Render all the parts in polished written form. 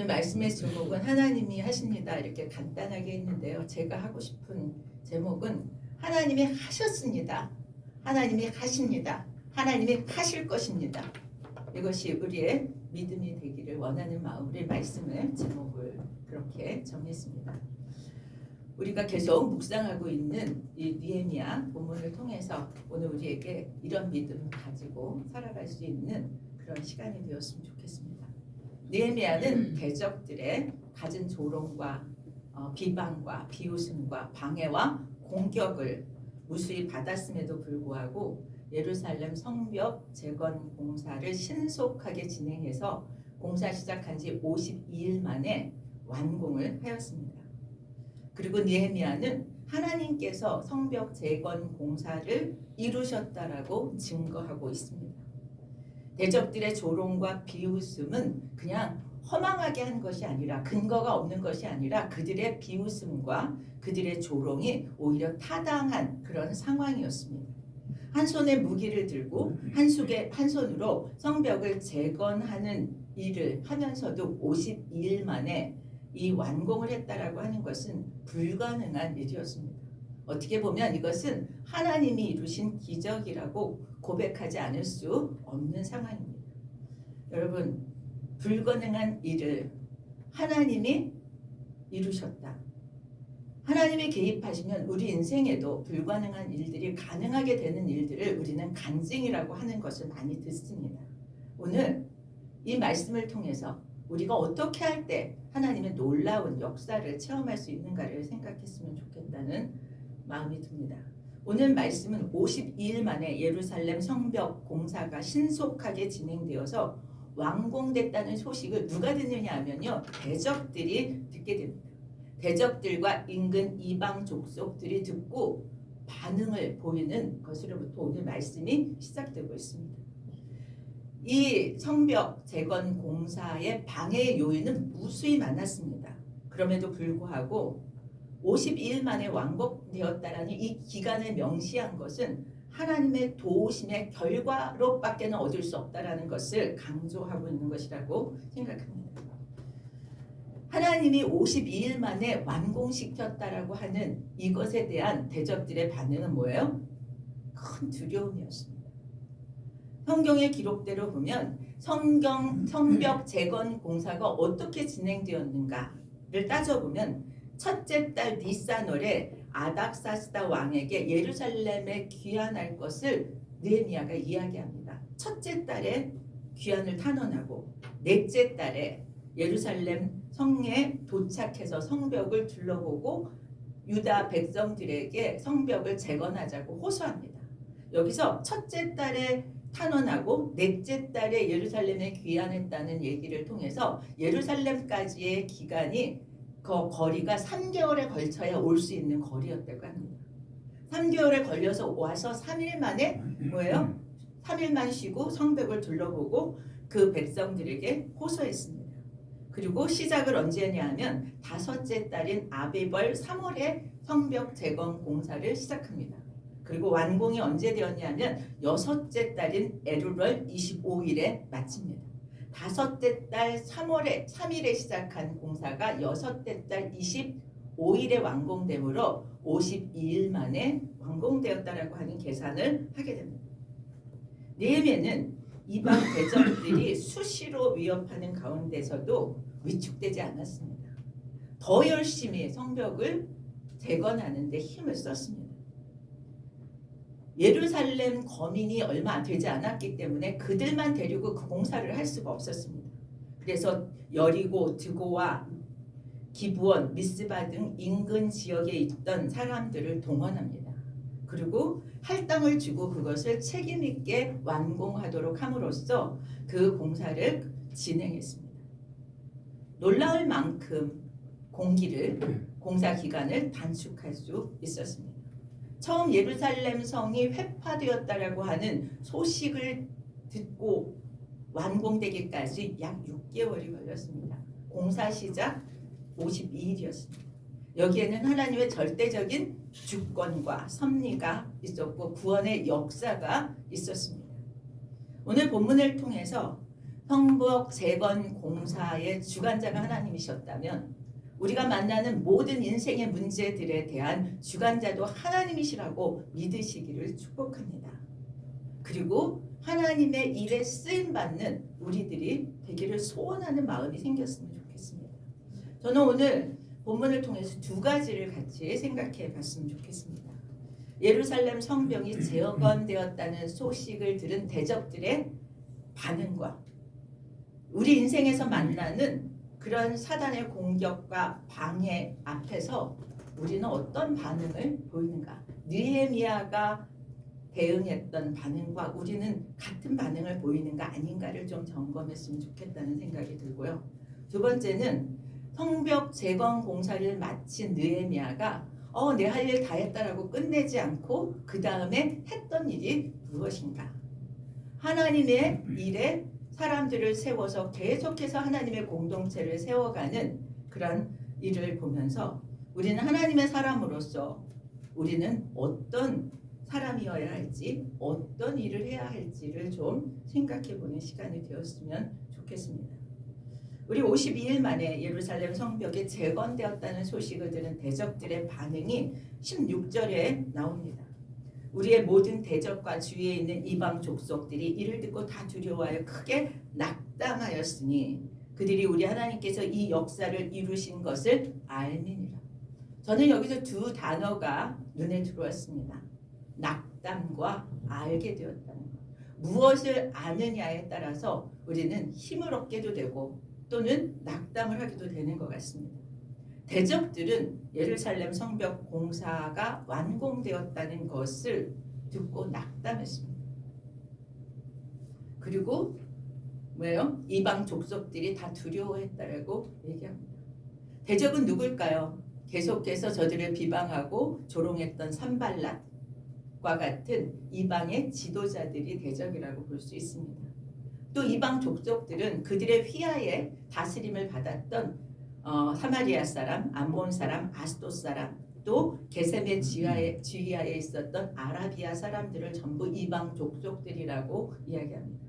오늘 말씀의 제목은 하나님이 하십니다. 이렇게 간단하게 했는데요. 제가 하고 싶은 제목은 하나님이 하셨습니다. 하나님이 하십니다. 하나님이 하실 것입니다. 이것이 우리의 믿음이 되기를 원하는 마음으로 말씀을 제목을 그렇게 정했습니다. 우리가 계속 묵상하고 있는 이 느헤미야 본문을 통해서 오늘 우리에게 이런 믿음을 가지고 살아갈 수 있는 그런 시간이 되었으면 좋겠습니다. 느헤미야는 대적들의 갖은 조롱과 비방과 비웃음과 방해와 공격을 무수히 받았음에도 불구하고 예루살렘 성벽 재건 공사를 신속하게 진행해서 공사 시작한 지 52일 만에 완공을 하였습니다. 그리고 느헤미야는 하나님께서 성벽 재건 공사를 이루셨다라고 증거하고 있습니다. 대적들의 조롱과 비웃음은 그냥 허망하게 한 것이 아니라 근거가 없는 것이 아니라 그들의 비웃음과 그들의 조롱이 오히려 타당한 그런 상황이었습니다. 한 손에 무기를 들고 한 손으로 성벽을 재건하는 일을 하면서도 52일 만에 이 완공을 했다라고 하는 것은 불가능한 일이었습니다. 어떻게 보면 이것은 하나님이 이루신 기적이라고 고백하지 않을 수 없는 상황입니다. 여러분, 불가능한 일을 하나님이 이루셨다. 하나님이 개입하시면 우리 인생에도 불가능한 일들이 가능하게 되는 일들을 우리는 간증이라고 하는 것을 많이 듣습니다. 오늘 이 말씀을 통해서 우리가 어떻게 할 때 하나님의 놀라운 역사를 체험할 수 있는가를 생각했으면 좋겠다는 마음이 듭니다. 오늘 말씀은 52일 만에 예루살렘 성벽 공사가 신속하게 진행되어서 완공됐다는 소식을 누가 듣느냐 하면요, 대적들이 듣게 됩니다. 대적들과 인근 이방 족속들이 듣고 반응을 보이는 것으로부터 오늘 말씀이 시작되고 있습니다. 이 성벽 재건 공사의 방해 요인은 무수히 많았습니다. 그럼에도 불구하고 52일 만에 완공되었다라는 이 기간을 명시한 것은 하나님의 도우심의 결과로밖에는 얻을 수 없다라는 것을 강조하고 있는 것이라고 생각합니다. 하나님이 52일 만에 완공시켰다라고 하는 이것에 대한 대적들의 반응은 뭐예요? 큰 두려움이었습니다. 성경의 기록대로 보면 성벽 재건 공사가 어떻게 진행되었는가를 따져보면 첫째 달 니산월에 아닥사스다 왕에게 예루살렘에 귀환할 것을 느헤미야가 이야기합니다. 첫째 달에 귀환을 탄원하고 넷째 달에 예루살렘 성에 도착해서 성벽을 둘러보고 유다 백성들에게 성벽을 재건하자고 호소합니다. 여기서 첫째 달에 탄원하고 넷째 달에 예루살렘에 귀환했다는 얘기를 통해서 예루살렘까지의 기간이 거리가 3개월에 걸쳐야 올 수 있는 거리였다고 합니다. 3개월에 걸려서 와서 3일 만에 뭐예요? 3일만 쉬고 성벽을 둘러보고 그 백성들에게 호소했습니다. 그리고 시작을 언제 했냐면 다섯째 달인 아비벌 3월에 성벽 재건 공사를 시작합니다. 그리고 완공이 언제 되었냐면 여섯째 달인 에루럴 25일에 마칩니다. 다섯째 달 3일에 시작한 공사가 여섯째 달 25일에 완공되므로 52일 만에 완공되었다라고 하는 계산을 하게 됩니다. 느헤미야는 이방 대적들이 수시로 위협하는 가운데서도 위축되지 않았습니다. 더 열심히 성벽을 재건하는 데 힘을 썼습니다. 예루살렘 거민이 얼마 되지 않았기 때문에 그들만 데리고 그 공사를 할 수가 없었습니다. 그래서 여리고, 드고와 기브온, 미스바 등 인근 지역에 있던 사람들을 동원합니다. 그리고 할당을 주고 그것을 책임 있게 완공하도록 함으로써 그 공사를 진행했습니다. 놀라울 만큼 공사 기간을 단축할 수 있었습니다. 처음 예루살렘 성이 회파되었다라고 하는 소식을 듣고 완공되기까지 약 6개월이 걸렸습니다. 공사 시작 52일이었습니다. 여기에는 하나님의 절대적인 주권과 섭리가 있었고 구원의 역사가 있었습니다. 오늘 본문을 통해서 성벽 재건 공사의 주관자가 하나님이셨다면 우리가 만나는 모든 인생의 문제들에 대한 주관자도 하나님이시라고 믿으시기를 축복합니다. 그리고 하나님의 일에 쓰임받는 우리들이 되기를 소원하는 마음이 생겼으면 좋겠습니다. 저는 오늘 본문을 통해서 두 가지를 같이 생각해 봤으면 좋겠습니다. 예루살렘 성벽이 재건되었다는 소식을 들은 대적들의 반응과 우리 인생에서 만나는 그런 사단의 공격과 방해 앞에서 우리는 어떤 반응을 보이는가? 느헤미야가 대응했던 반응과 우리는 같은 반응을 보이는가 아닌가를 좀 점검했으면 좋겠다는 생각이 들고요. 두 번째는 성벽 재건 공사를 마친 느헤미야가 내 할 일 다 했다라고 끝내지 않고 그 다음에 했던 일이 무엇인가? 하나님의 일에 사람들을 세워서 계속해서 하나님의 공동체를 세워가는 그런 일을 보면서 우리는 하나님의 사람으로서 우리는 어떤 사람이어야 할지 어떤 일을 해야 할지를 좀 생각해보는 시간이 되었으면 좋겠습니다. 우리 52일 만에 예루살렘 성벽이 재건되었다는 소식을 들은 대적들의 반응이 16절에 나옵니다. 우리의 모든 대적과 주위에 있는 이방 족속들이 이를 듣고 다 두려워하여 크게 낙담하였으니 그들이 우리 하나님께서 이 역사를 이루신 것을 알미니라. 저는 여기서 두 단어가 눈에 들어왔습니다. 낙담과 알게 되었다는 것. 무엇을 아느냐에 따라서 우리는 힘을 얻게도 되고 또는 낙담을 하기도 되는 것 같습니다. 대적들은 예루살렘 성벽 공사가 완공되었다는 것을 듣고 낙담했습니다. 그리고 뭐예요? 이방 족속들이 다 두려워했다라고 얘기합니다. 대적은 누굴까요? 계속해서 저들을 비방하고 조롱했던 산발락과 같은 이방의 지도자들이 대적이라고 볼 수 있습니다. 또 이방 족속들은 그들의 휘하에 다스림을 받았던 사마리아 사람, 암몬 사람, 아스돗 사람, 또 게셈의 지휘하에 있었던 아라비아 사람들을 전부 이방 족속들이라고 이야기합니다.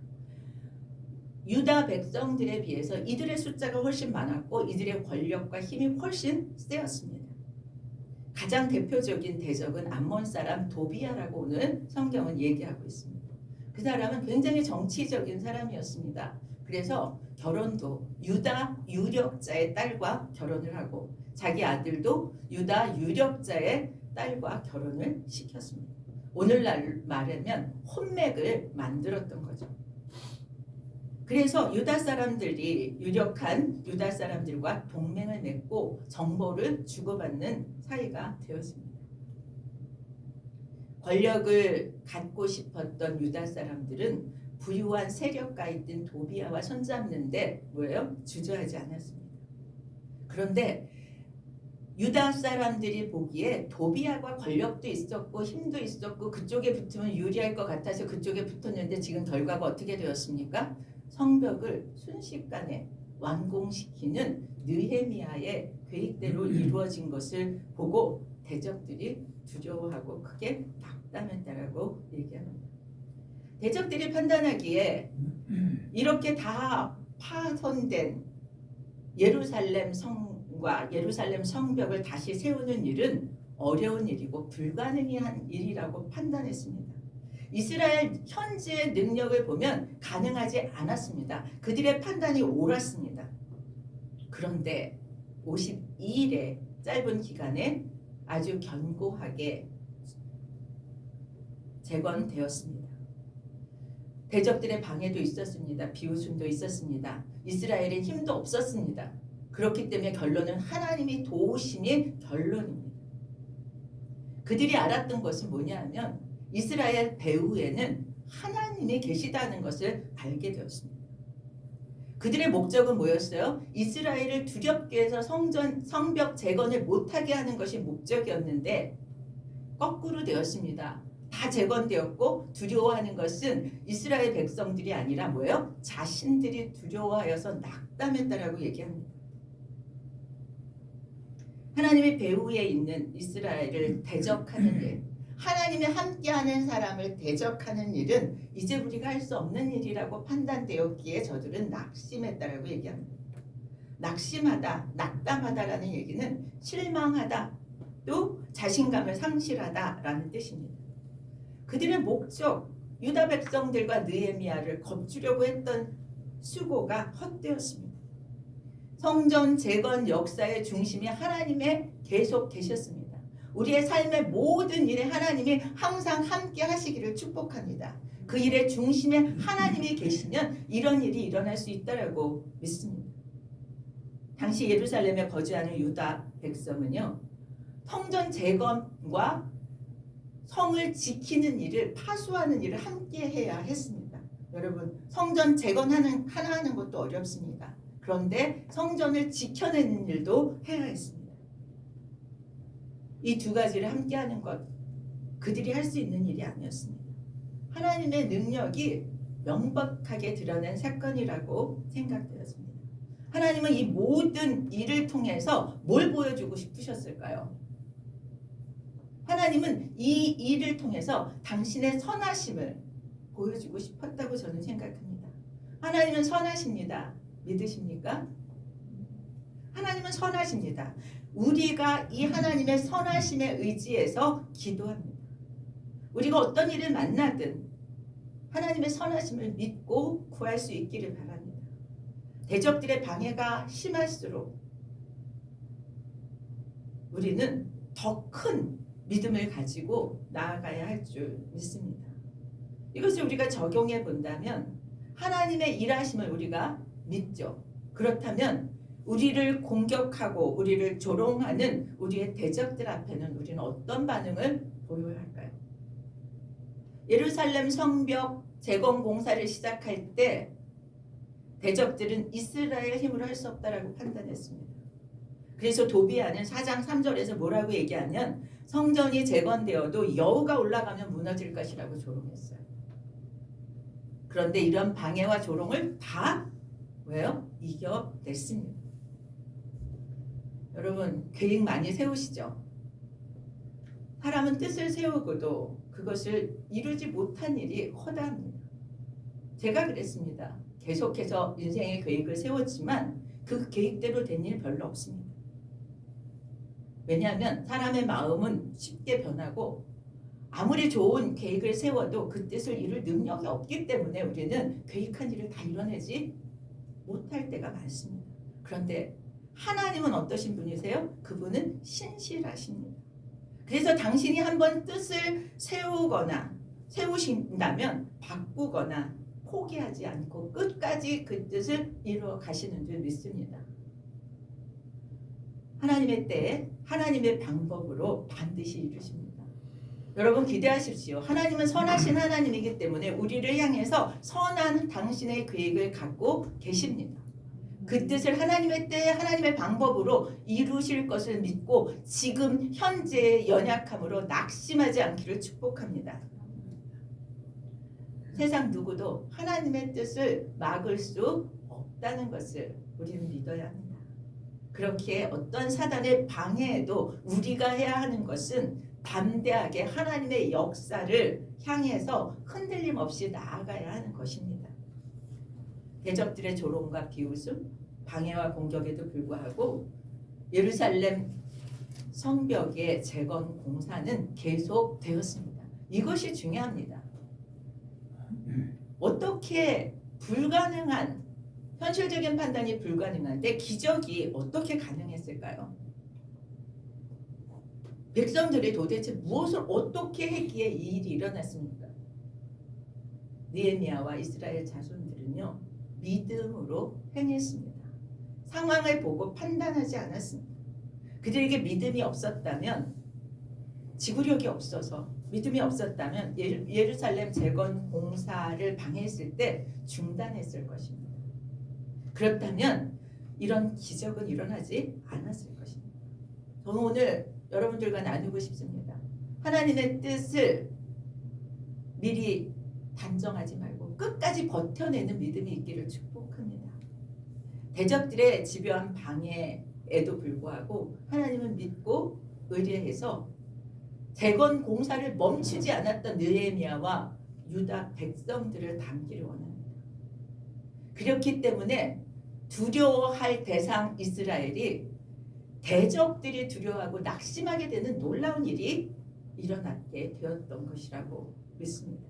유다 백성들에 비해서 이들의 숫자가 훨씬 많았고 이들의 권력과 힘이 훨씬 세었습니다. 가장 대표적인 대적은 암몬 사람 도비아라고 오늘 성경은 얘기하고 있습니다. 그 사람은 굉장히 정치적인 사람이었습니다. 그래서 결혼도 유다 유력자의 딸과 결혼을 하고 자기 아들도 유다 유력자의 딸과 결혼을 시켰습니다. 오늘날 말하면 혼맥을 만들었던 거죠. 그래서 유다 사람들이 유력한 유다 사람들과 동맹을 맺고 정보를 주고받는 사이가 되었습니다. 권력을 갖고 싶었던 유다 사람들은 부유한 세력가 있던 도비아와 손잡는데 뭐예요? 주저하지 않았습니다. 그런데 유다 사람들이 보기에 도비아가 권력도 있었고 힘도 있었고 그쪽에 붙으면 유리할 것 같아서 그쪽에 붙었는데 지금 결과가 어떻게 되었습니까? 성벽을 순식간에 완공시키는 느헤미야의 계획대로 이루어진 것을 보고 대적들이 두려워하고 크게 낙담했다라고 얘기합니다. 대적들이 판단하기에 이렇게 다 파손된 예루살렘 성과 예루살렘 성벽을 다시 세우는 일은 어려운 일이고 불가능한 일이라고 판단했습니다. 이스라엘 현지의 능력을 보면 가능하지 않았습니다. 그들의 판단이 옳았습니다. 그런데 52일의 짧은 기간에 아주 견고하게 재건되었습니다. 대적들의 방해도 있었습니다. 비웃음도 있었습니다. 이스라엘의 힘도 없었습니다. 그렇기 때문에 결론은 하나님이 도우심이 결론입니다. 그들이 알았던 것은 뭐냐 하면 이스라엘 배후에는 하나님이 계시다는 것을 알게 되었습니다. 그들의 목적은 뭐였어요? 이스라엘을 두렵게 해서 성벽 재건을 못하게 하는 것이 목적이었는데 거꾸로 되었습니다. 다 재건되었고 두려워하는 것은 이스라엘 백성들이 아니라 뭐예요? 자신들이 두려워하여서 낙담했다라고 얘기합니다. 하나님의 배후에 있는 이스라엘을 대적하는 일, 하나님이 함께하는 사람을 대적하는 일은 이제 우리가 할 수 없는 일이라고 판단되었기에 저들은 낙심했다라고 얘기합니다. 낙심하다, 낙담하다라는 얘기는 실망하다, 또 자신감을 상실하다라는 뜻입니다. 그들의 목적, 유다 백성들과 느헤미야를 겁주려고 했던 수고가 헛되었습니다. 성전 재건 역사의 중심이 하나님의 계속 계셨습니다. 우리의 삶의 모든 일에 하나님이 항상 함께 하시기를 축복합니다. 그 일의 중심에 하나님이 계시면 이런 일이 일어날 수 있다고 믿습니다. 당시 예루살렘에 거주하는 유다 백성은요, 성전 재건과 성을 지키는 일을, 파수하는 일을 함께 해야 했습니다. 여러분, 성전 재건하는 하나 하는 것도 어렵습니다. 그런데 성전을 지켜내는 일도 해야 했습니다. 이 두 가지를 함께 하는 것, 그들이 할 수 있는 일이 아니었습니다. 하나님의 능력이 명백하게 드러난 사건이라고 생각되었습니다. 하나님은 이 모든 일을 통해서 뭘 보여주고 싶으셨을까요? 하나님은 이 일을 통해서 당신의 선하심을 보여주고 싶었다고 저는 생각합니다. 하나님은 선하십니다. 믿으십니까? 하나님은 선하십니다. 우리가 이 하나님의 선하심에 의지해서 기도합니다. 우리가 어떤 일을 만나든 하나님의 선하심을 믿고 구할 수 있기를 바랍니다. 대적들의 방해가 심할수록 우리는 더 큰 믿음을 가지고 나아가야 할 줄 믿습니다. 이것을 우리가 적용해 본다면 하나님의 일하심을 우리가 믿죠. 그렇다면 우리를 공격하고 우리를 조롱하는 우리의 대적들 앞에는 우리는 어떤 반응을 보여야 할까요? 예루살렘 성벽 재건 공사를 시작할 때 대적들은 이스라엘 힘으로 할 수 없다라고 판단했습니다. 그래서 도비아는 4장 3절에서 뭐라고 얘기하면 성전이 재건되어도 여우가 올라가면 무너질 것이라고 조롱했어요. 그런데 이런 방해와 조롱을 다 왜요? 이겨냈습니다. 여러분, 계획 많이 세우시죠? 사람은 뜻을 세우고도 그것을 이루지 못한 일이 허다합니다. 제가 그랬습니다. 계속해서 인생의 계획을 세웠지만 그 계획대로 된 일 별로 없습니다. 왜냐하면 사람의 마음은 쉽게 변하고 아무리 좋은 계획을 세워도 그 뜻을 이룰 능력이 없기 때문에 우리는 계획한 일을 다 이뤄내지 못할 때가 많습니다. 그런데 하나님은 어떠신 분이세요? 그분은 신실하십니다. 그래서 당신이 한번 뜻을 세우신다면 바꾸거나 포기하지 않고 끝까지 그 뜻을 이루어 가시는 줄 믿습니다. 하나님의 때에 하나님의 방법으로 반드시 이루십니다. 여러분 기대하십시오. 하나님은 선하신 하나님이기 때문에 우리를 향해서 선한 당신의 계획을 갖고 계십니다. 그 뜻을 하나님의 때에 하나님의 방법으로 이루실 것을 믿고 지금 현재의 연약함으로 낙심하지 않기를 축복합니다. 세상 누구도 하나님의 뜻을 막을 수 없다는 것을 우리는 믿어야 합니다. 그렇기에 어떤 사단의 방해에도 우리가 해야 하는 것은 담대하게 하나님의 역사를 향해서 흔들림 없이 나아가야 하는 것입니다. 대적들의 조롱과 비웃음, 방해와 공격에도 불구하고 예루살렘 성벽의 재건 공사는 계속되었습니다. 이것이 중요합니다. 어떻게 불가능한, 현실적인 판단이 불가능한데 기적이 어떻게 가능했을까요? 백성들이 도대체 무엇을 어떻게 했기에 이 일이 일어났습니까? 느헤미야와 이스라엘 자손들은요, 믿음으로 행했습니다. 상황을 보고 판단하지 않았습니다. 그들에게 믿음이 없었다면, 지구력이 없어서 믿음이 없었다면 예루살렘 재건 공사를 방해했을 때 중단했을 것입니다. 그렇다면 이런 기적은 일어나지 않았을 것입니다. 저는 오늘 여러분들과 나누고 싶습니다. 하나님의 뜻을 미리 단정하지 말고 끝까지 버텨내는 믿음이 있기를 축복합니다. 대적들의 집요한 방해에도 불구하고 하나님은 믿고 의뢰해서 재건 공사를 멈추지 않았던 느헤미야와 유다 백성들을 담기를 원합니다. 그렇기 때문에 두려워할 대상 이스라엘이 대적들이 두려워하고 낙심하게 되는 놀라운 일이 일어나게 되었던 것이라고 믿습니다.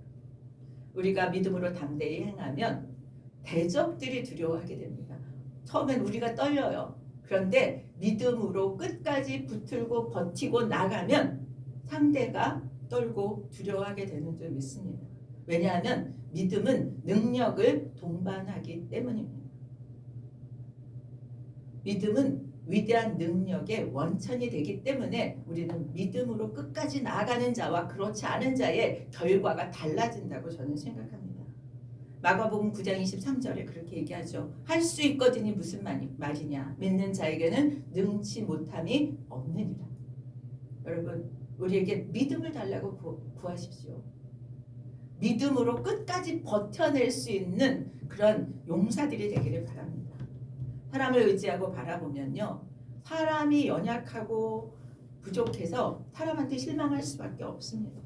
우리가 믿음으로 담대히 행하면 대적들이 두려워하게 됩니다. 처음엔 우리가 떨려요. 그런데 믿음으로 끝까지 붙들고 버티고 나가면 상대가 떨고 두려워하게 되는 줄 믿습니다. 왜냐하면 믿음은 능력을 동반하기 때문입니다. 믿음은 위대한 능력의 원천이 되기 때문에 우리는 믿음으로 끝까지 나아가는 자와 그렇지 않은 자의 결과가 달라진다고 저는 생각합니다. 마가복음 9장 23절에 그렇게 얘기하죠. 할 수 있거든이 무슨 말이냐. 믿는 자에게는 능치 못함이 없느니라. 여러분, 우리에게 믿음을 달라고 구하십시오. 믿음으로 끝까지 버텨낼 수 있는 그런 용사들이 되기를 바랍니다. 사람을 의지하고 바라보면요, 사람이 연약하고 부족해서 사람한테 실망할 수밖에 없습니다.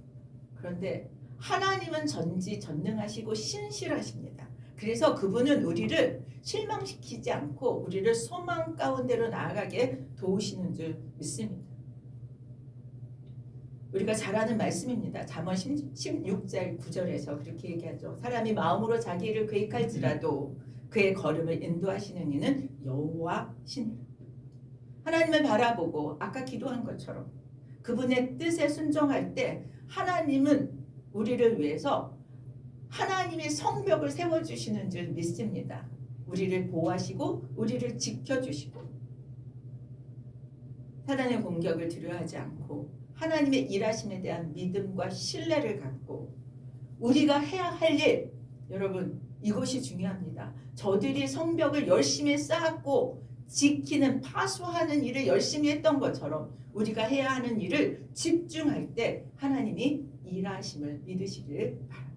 그런데 하나님은 전지전능하시고 신실하십니다. 그래서 그분은 우리를 실망시키지 않고 우리를 소망 가운데로 나아가게 도우시는 줄 믿습니다. 우리가 잘 아는 말씀입니다. 잠언 16절 9절에서 그렇게 얘기하죠. 사람이 마음으로 자기 일을 계획할지라도 그의 걸음을 인도하시는 이는 여호와시니라. 하나님을 바라보고 아까 기도한 것처럼 그분의 뜻에 순종할 때 하나님은 우리를 위해서 하나님의 성벽을 세워주시는 줄 믿습니다. 우리를 보호하시고 우리를 지켜주시고 사단의 공격을 두려워하지 않고 하나님의 일하심에 대한 믿음과 신뢰를 갖고 우리가 해야 할 일, 여러분 이것이 중요합니다. 저들이 성벽을 열심히 쌓았고 지키는 파수하는 일을 열심히 했던 것처럼 우리가 해야 하는 일을 집중할 때 하나님이 일하심을 믿으시길 바랍니다.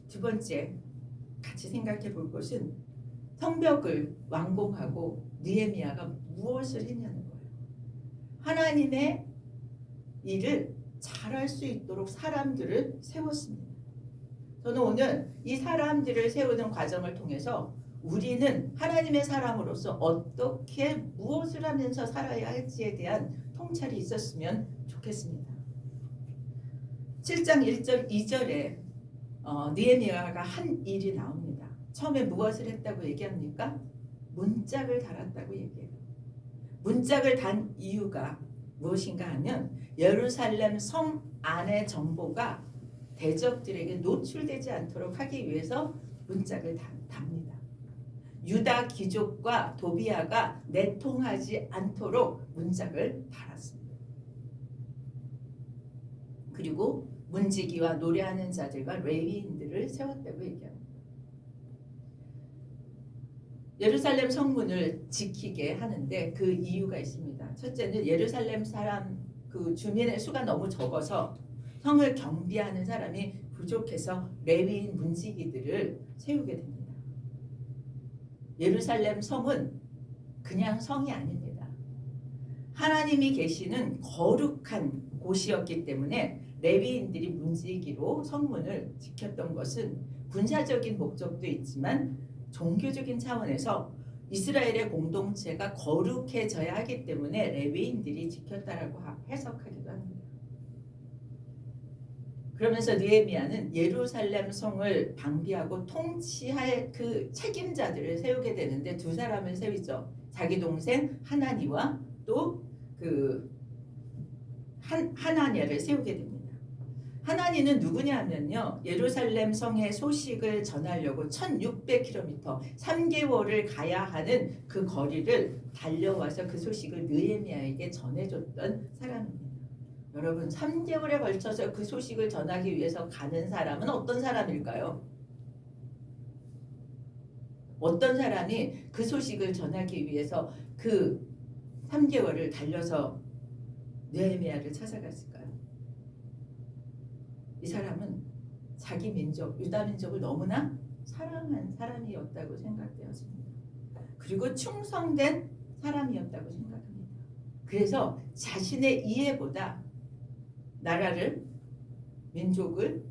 두 번째 같이 생각해 볼 것은 성벽을 완공하고 느헤미야가 무엇을 했냐는 거예요. 하나님의 일을 잘할 수 있도록 사람들을 세웠습니다. 저는 오늘 이 사람들을 세우는 과정을 통해서 우리는 하나님의 사람으로서 어떻게 무엇을 하면서 살아야 할지에 대한 통찰이 있었으면 좋겠습니다. 7장 1절 2절에 느헤미야가 한 일이 나옵니다. 처음에 무엇을 했다고 얘기합니까? 문짝을 달았다고 얘기해요. 문짝을 단 이유가 무엇인가 하면 예루살렘 성 안의 정보가 대적들에게 노출되지 않도록 하기 위해서 문짝을 답니다. 유다 귀족과 도비아가 내통하지 않도록 문짝을 달았습니다. 그리고 문지기와 노래하는 자들과 레위인들을 세웠다고 얘기합니다. 예루살렘 성문을 지키게 하는데 그 이유가 있습니다. 첫째는 예루살렘 사람 그 주민의 수가 너무 적어서 성을 경비하는 사람이 부족해서 레위인 문지기들을 세우게 됩니다. 예루살렘 성은 그냥 성이 아닙니다. 하나님이 계시는 거룩한 곳이었기 때문에 레위인들이 문지기로 성문을 지켰던 것은 군사적인 목적도 있지만 종교적인 차원에서 이스라엘의 공동체가 거룩해져야 하기 때문에 레위인들이 지켰다라고 해석하기도 합니다. 그러면서 느헤미야는 예루살렘 성을 방비하고 통치할 그 책임자들을 세우게 되는데 두 사람을 세우죠. 자기 동생 하나니와 또 그 하나냐를 세우게 됩니다. 하나니는 누구냐면요, 예루살렘 성의 소식을 전하려고 1600km 3개월을 가야 하는 그 거리를 달려와서 그 소식을 느헤미야에게 전해줬던 사람입니다. 여러분, 3개월에 걸쳐서 그 소식을 전하기 위해서 가는 사람은 어떤 사람일까요? 어떤 사람이 그 소식을 전하기 위해서 그 3개월을 달려서 느헤미야를 찾아갔을까요? 이 사람은 자기 민족, 유다 민족을 너무나 사랑한 사람이었다고 생각되었습니다. 그리고 충성된 사람이었다고 생각합니다. 그래서 자신의 이해보다 나라를, 민족을,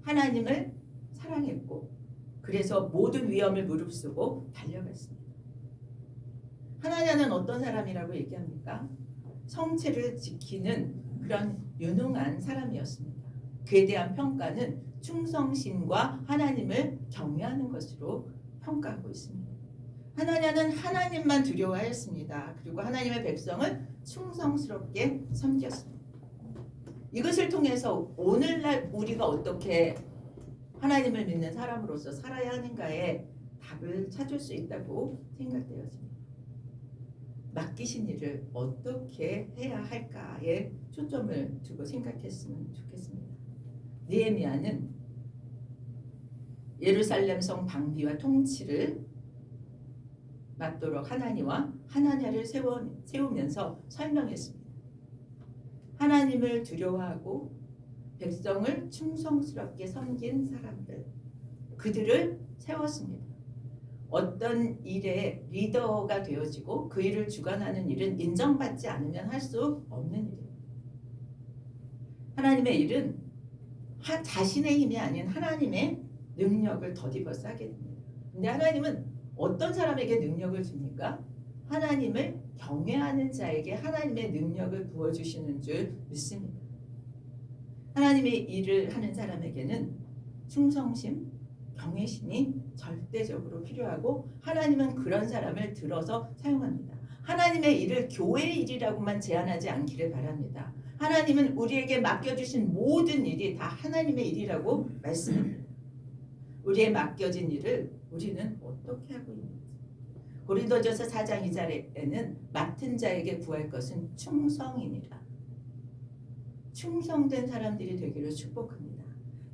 하나님을 사랑했고 그래서 모든 위험을 무릅쓰고 달려갔습니다. 하나냐는 어떤 사람이라고 얘기합니까? 성체를 지키는 그런 유능한 사람이었습니다. 그에 대한 평가는 충성심과 하나님을 경외하는 것으로 평가하고 있습니다. 하나냐는 하나님만 두려워하였습니다. 그리고 하나님의 백성을 충성스럽게 섬겼습니다. 이것을 통해서 오늘날 우리가 어떻게 하나님을 믿는 사람으로서 살아야 하는가에 답을 찾을 수 있다고 생각되어집니다. 맡기신 일을 어떻게 해야 할까에 초점을 두고 생각했으면 좋겠습니다. 느헤미야는 예루살렘 성 방비와 통치를 맡도록 하나냐를 세우면서 설명했습니다. 하나님을 두려워하고 백성을 충성스럽게 섬긴 사람들, 그들을 세웠습니다. 어떤 일의 리더가 되어지고 그 일을 주관하는 일은 인정받지 않으면 할 수 없는 일입니다. 하나님의 일은 자신의 힘이 아닌 하나님의 능력을 덧입어 싸게 됩니다. 근데 하나님은 어떤 사람에게 능력을 줍니까? 하나님을 경외하는 자에게 하나님의 능력을 부어주시는 줄 믿습니다. 하나님의 일을 하는 사람에게는 충성심, 경외심이 절대적으로 필요하고 하나님은 그런 사람을 들어서 사용합니다. 하나님의 일을 교회의 일이라고만 제한하지 않기를 바랍니다. 하나님은 우리에게 맡겨주신 모든 일이 다 하나님의 일이라고 말씀합니다. 우리의 맡겨진 일을 우리는 어떻게 하고 있는지. 고린도전서 4장 2절에는 맡은 자에게 구할 것은 충성이니라. 충성된 사람들이 되기를 축복합니다.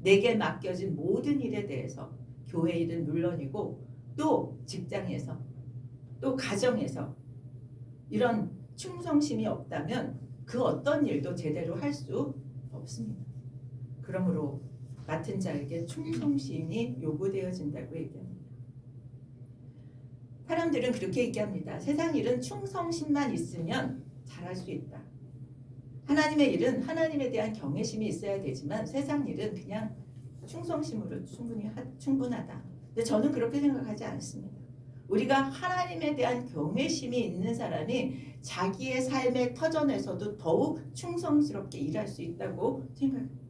내게 맡겨진 모든 일에 대해서 교회 일은 물론이고 또 직장에서 또 가정에서 이런 충성심이 없다면 그 어떤 일도 제대로 할 수 없습니다. 그러므로 맡은 자에게 충성심이 요구되어진다고 얘기합니다. 사람들은 그렇게 얘기합니다. 세상 일은 충성심만 있으면 잘할 수 있다. 하나님의 일은 하나님에 대한 경외심이 있어야 되지만 세상 일은 그냥 충성심으로 충분하다. 근데 저는 그렇게 생각하지 않습니다. 우리가 하나님에 대한 경외심이 있는 사람이 자기의 삶의 터전에서도 더욱 충성스럽게 일할 수 있다고 생각합니다.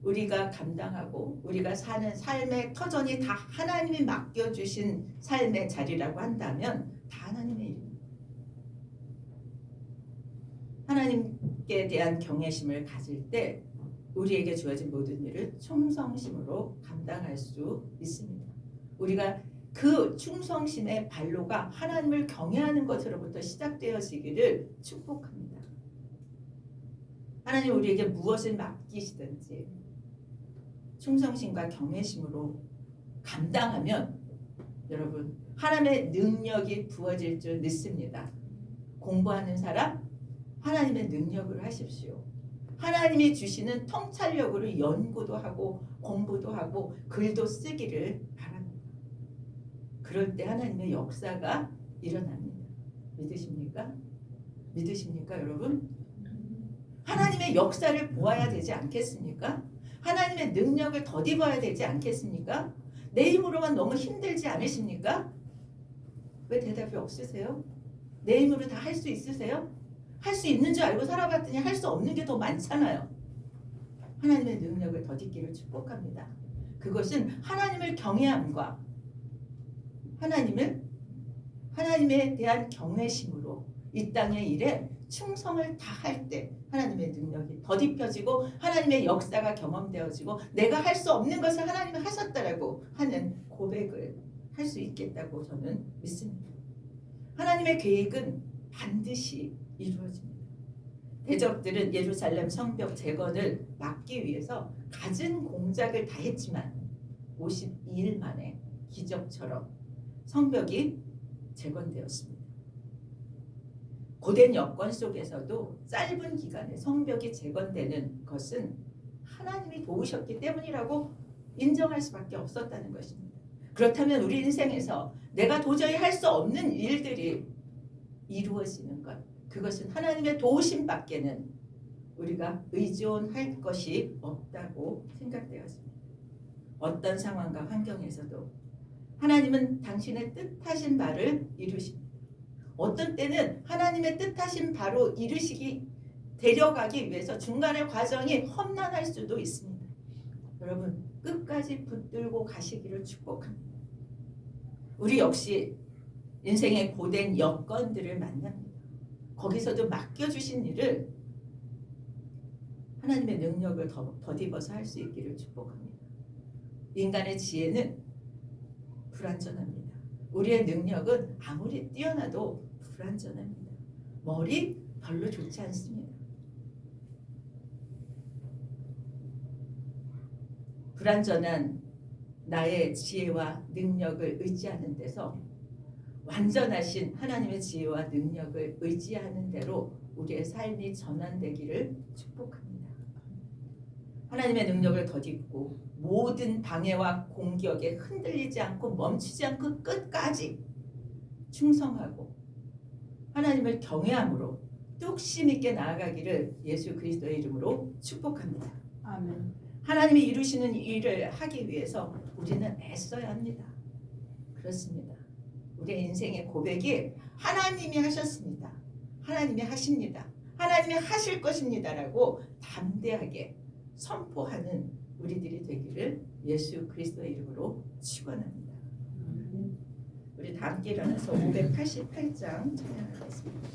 우리가 감당하고 우리가 사는 삶의 터전이 다 하나님이 맡겨주신 삶의 자리라고 한다면 다 하나님의 일입니다. 하나님께 대한 경외심을 가질 때 우리에게 주어진 모든 일을 충성심으로 감당할 수 있습니다. 우리가 그 충성심의 발로가 하나님을 경외하는 것으로부터 시작되어지기를 축복합니다. 하나님 우리에게 무엇을 맡기시든지 충성심과 경외심으로 감당하면 여러분 하나님의 능력이 부어질 줄 믿습니다. 공부하는 사람 하나님의 능력으로 하십시오. 하나님이 주시는 통찰력으로 연구도 하고 공부도 하고 글도 쓰기를 바랍니다. 그럴 때 하나님의 역사가 일어납니다. 믿으십니까? 믿으십니까 여러분? 하나님의 역사를 보아야 되지 않겠습니까? 하나님의 능력을 덧입어야 되지 않겠습니까? 내 힘으로만 너무 힘들지 않으십니까? 왜 대답이 없으세요? 내 힘으로 다 할 수 있으세요? 할 수 있는 줄 알고 살아봤더니 할 수 없는 게 더 많잖아요. 하나님의 능력을 덧입기를 축복합니다. 그것은 하나님을 경외함과 하나님에 대한 경외심으로 이 땅의 일에 충성을 다할 때 하나님의 능력이 덧입혀지고 하나님의 역사가 경험되어지고 내가 할 수 없는 것을 하나님이 하셨다라고 하는 고백을 할 수 있겠다고 저는 믿습니다. 하나님의 계획은 반드시 이루어집니다. 대적들은 예루살렘 성벽 재건을 막기 위해서 갖은 공작을 다 했지만 52일 만에 기적처럼 성벽이 재건되었습니다. 고된 여건 속에서도 짧은 기간에 성벽이 재건되는 것은 하나님이 도우셨기 때문이라고 인정할 수밖에 없었다는 것입니다. 그렇다면 우리 인생에서 내가 도저히 할 수 없는 일들이 이루어지는 것, 그것은 하나님의 도우심밖에는 우리가 의존할 것이 없다고 생각되었습니다. 어떤 상황과 환경에서도 하나님은 당신의 뜻하신 바를 이루십니다. 어떤 때는 하나님의 뜻하신 바로 이루시기 데려가기 위해서 중간의 과정이 험난할 수도 있습니다. 여러분 끝까지 붙들고 가시기를 축복합니다. 우리 역시 인생의 고된 여건들을 만납니다. 거기서도 맡겨주신 일을 하나님의 능력을 덧입어서 할 수 있기를 축복합니다. 인간의 지혜는 불완전합니다. 우리의 능력은 아무리 뛰어나도 불완전합니다. 머리 별로 좋지 않습니다. 불완전한 나의 지혜와 능력을 의지하는 데서 완전하신 하나님의 지혜와 능력을 의지하는 대로 우리의 삶이 전환되기를 축복합니다. 하나님의 능력을 덧입고 모든 방해와 공격에 흔들리지 않고 멈추지 않고 끝까지 충성하고 하나님을 경외함으로 뚝심 있게 나아가기를 예수 그리스도의 이름으로 축복합니다. 아멘. 하나님이 이루시는 일을 하기 위해서 우리는 애써야 합니다. 그렇습니다. 우리의 인생의 고백이 하나님이 하셨습니다. 하나님이 하십니다. 하나님이 하실 것입니다라고 담대하게 선포하는 우리들이 되기를 예수 그리스도의 이름으로 축원합니다. 우리 다 함께 일어나서 588장 찬양하겠습니다.